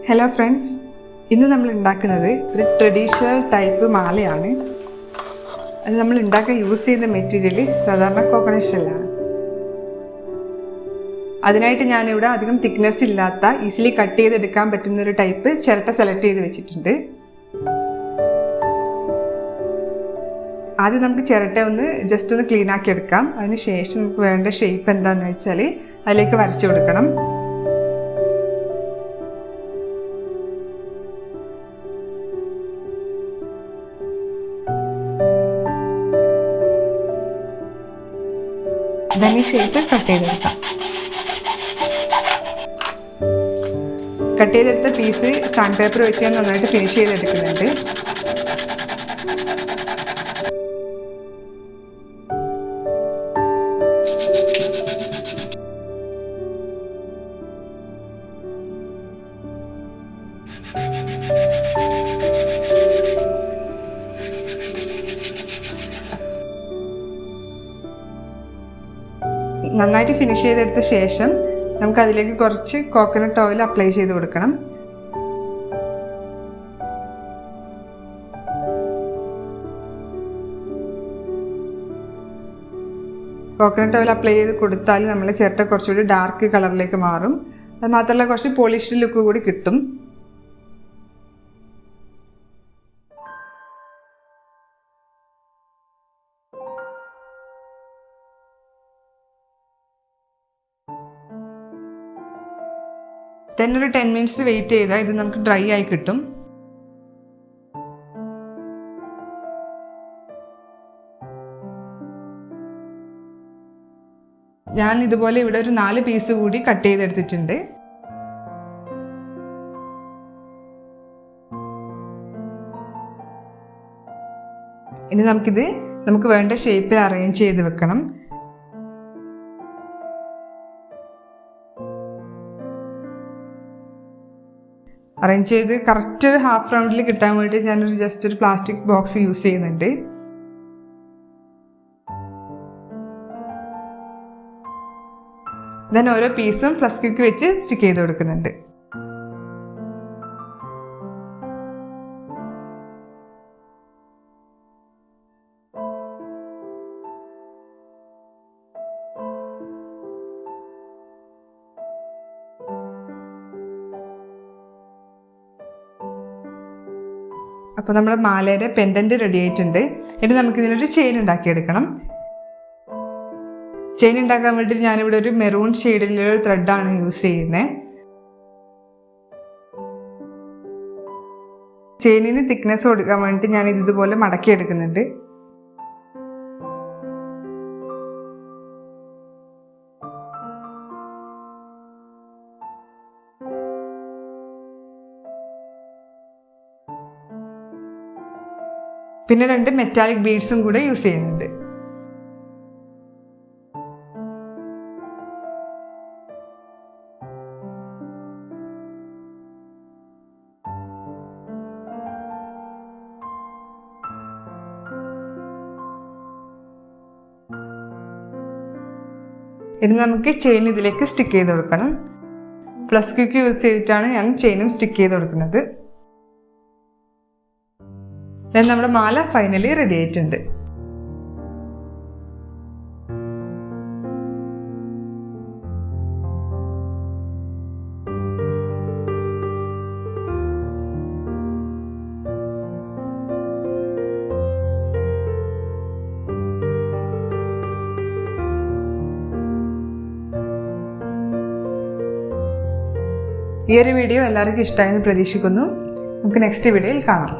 Hello friends, ഇന്ന് നമ്മൾ ഉണ്ടാക്കുന്നത് ഒരു ട്രഡീഷണൽ ടൈപ്പ് മാലയാണ്. അത് നമ്മൾ ഉണ്ടാക്കാൻ യൂസ് ചെയ്യുന്ന മെറ്റീരിയൽ സാധാരണ കോക്കനട്ട് ഷെല്ലാണ്. അതിനായിട്ട് ഞാനിവിടെ അധികം തിക്നെസ് ഇല്ലാത്ത ഈസിലി കട്ട് ചെയ്തെടുക്കാൻ പറ്റുന്ന ഒരു ടൈപ്പ് ചിരട്ട സെലക്ട് ചെയ്ത് വെച്ചിട്ടുണ്ട്. ആദ്യം നമുക്ക് ചിരട്ട ജസ്റ്റ് ഒന്ന് ക്ലീൻ ആക്കി എടുക്കാം. അതിന് ശേഷം നമുക്ക് വേണ്ട ഷേപ്പ് എന്താണെന്ന് വെച്ചാൽ അതിലേക്ക് വരച്ചു കൊടുക്കണം. ഈ ഷേപ്പ് കട്ട് ചെയ്തെടുക്കാം. കട്ട് ചെയ്തെടുത്ത പീസ് സാൻഡ് പേപ്പർ വെച്ച് ഞാൻ നന്നായിട്ട് ഫിനിഷ് ചെയ്തെടുക്കുന്നുണ്ട്. നന്നായിട്ട് ഫിനിഷ് ചെയ്തെടുത്ത ശേഷം നമുക്ക് അതിലേക്ക് കുറച്ച് കോക്കനട്ട് ഓയിൽ അപ്ലൈ ചെയ്ത് കൊടുക്കണം. കോക്കനട്ട് ഓയിൽ അപ്ലൈ ചെയ്ത് കൊടുത്താൽ നമ്മൾ ചിരട്ട കുറച്ചുകൂടി ഡാർക്ക് കളറിലേക്ക് മാറും. അത് മാത്രമല്ല കുറച്ച് പോളിഷ്ഡ് ലുക്ക് കൂടി കിട്ടും. ഒരു 10 മിനിറ്റ്സ് വെയിറ്റ് ചെയ്താൽ ഇത് നമുക്ക് ഡ്രൈ ആയി കിട്ടും. ഞാൻ ഇതുപോലെ ഇവിടെ ഒരു 4 പീസ് കൂടി കട്ട് ചെയ്തെടുത്തിട്ടുണ്ട്. ഇനി നമുക്ക് വേണ്ട ഷേപ്പിൽ അറേഞ്ച് ചെയ്ത് വെക്കണം. അറേഞ്ച് ചെയ്ത് കറക്റ്റ് ഒരു ഹാഫ് റൗണ്ടിൽ കിട്ടാൻ വേണ്ടി ഞാനൊരു ജസ്റ്റ് ഒരു പ്ലാസ്റ്റിക് ബോക്സ് യൂസ് ചെയ്യുന്നുണ്ട്. ഞാൻ ഓരോ പീസും പ്ലസ് ക്വിക്ക് വെച്ച് സ്റ്റിക്ക് ചെയ്ത് കൊടുക്കുന്നുണ്ട്. അപ്പോൾ നമ്മുടെ മാലയുടെ പെൻഡൻറ്റ് റെഡി ആയിട്ടുണ്ട്. ഇനി നമുക്കിതിനൊരു ചെയിൻ ഉണ്ടാക്കിയെടുക്കണം. ചെയിൻ ഉണ്ടാക്കാൻ വേണ്ടി ഞാനിവിടെ ഒരു മെറൂൺ ഷെയ്ഡിലുള്ള ത്രെഡാണ് യൂസ് ചെയ്യുന്നത്. ചെയിനിന് തിക്നെസ് കൊടുക്കാൻ വേണ്ടി ഞാൻ ഇതുപോലെ മടക്കിയെടുക്കുന്നുണ്ട്. പിന്നെ 2 മെറ്റാലിക് ബീഡ്സും കൂടെ യൂസ് ചെയ്യുന്നുണ്ട്. ഇനി നമുക്ക് ചെയിൻ ഇതിലേക്ക് സ്റ്റിക്ക് ചെയ്ത് കൊടുക്കണം. പ്ലസ് ക്വിക്ക് യൂസ് ചെയ്തിട്ടാണ് ഞാൻ ചെയിനും സ്റ്റിക്ക് ചെയ്ത് കൊടുക്കുന്നത്. നമ്മുടെ മാല ഫൈനലി റെഡി ആയിട്ടുണ്ട്. ഈ ഒരു വീഡിയോ എല്ലാവർക്കും ഇഷ്ടമായെന്ന് പ്രതീക്ഷിക്കുന്നു. നമുക്ക് നെക്സ്റ്റ് വീഡിയോയിൽ കാണാം.